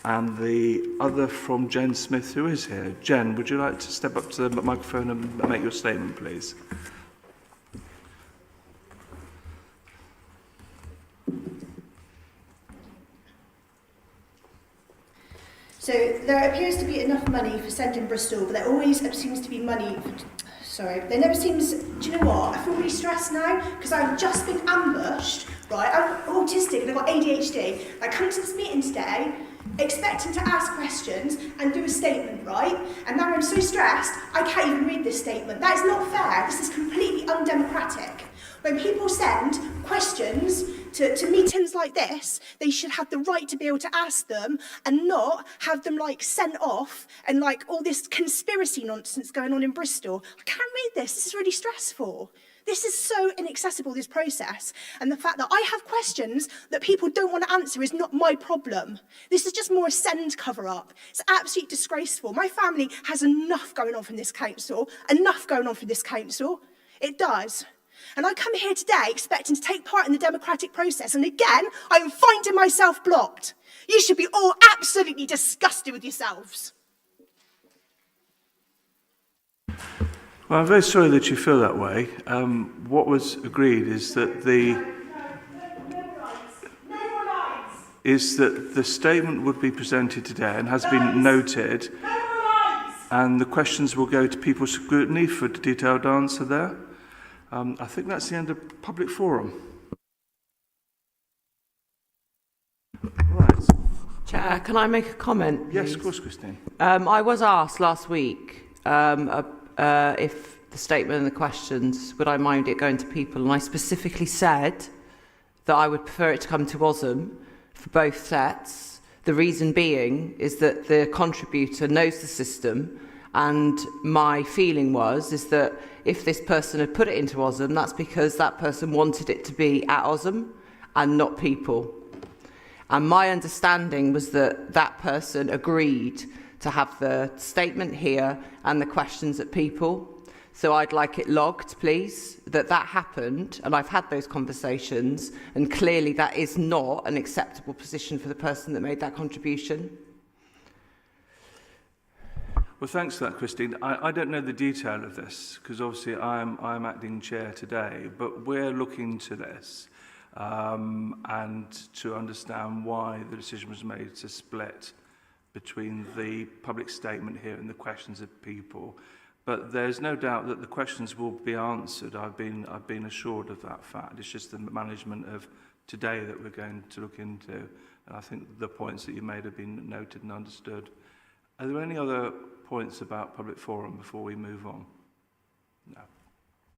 and the other from Jen Smith, who is here. Jen, would you like to step up to the microphone and make your statement, please? So there appears to be enough money for sending Bristol, but there always seems to be money for... Sorry, there never seems... Do you know what? I feel really stressed now because I've just been ambushed, right? I'm autistic and I've got ADHD. I come to this meeting today expecting to ask questions and do a statement, right? And now I'm so stressed, I can't even read this statement. That is not fair. This is completely undemocratic. When people send questions to meetings like this, they should have the right to be able to ask them and not have them like sent off and like all this conspiracy nonsense going on in Bristol. I can't read this. This is really stressful. This is so inaccessible, this process. And the fact that I have questions that people don't want to answer is not my problem. This is just more a send cover-up. It's absolutely disgraceful. My family has enough going on from this council, It does. And I come here today expecting to take part in the democratic process, and again, I am finding myself blocked. You should be all absolutely disgusted with yourselves. Well, I'm very sorry that you feel that way. What was agreed is that the statement would be presented today and has been noted, and the questions will go to People Scrutiny for a detailed answer there. I think that's the end of public forum. Right. Chair, can I make a comment, please? Yes, of course, Christine. I was asked last week if the statement and the questions, would I mind it going to people? And I specifically said that I would prefer it to come to OSM for both sets. The reason being is that the contributor knows the system, and my feeling is that if this person had put it into OSM, that's because that person wanted it to be at OSM and not people. And my understanding was that that person agreed to have the statement here and the questions at people. So I'd like it logged, please, that happened, and I've had those conversations, and clearly that is not an acceptable position for the person that made that contribution. Well, thanks for that, Christine. I don't know the detail of this, because obviously I'm acting chair today, but we're looking to this and to understand why the decision was made to split between the public statement here and the questions of people. But there's no doubt that the questions will be answered. I've been assured of that fact. It's just the management of today that we're going to look into. And I think the points that you made have been noted and understood. Are there any other points about public forum before we move on? No.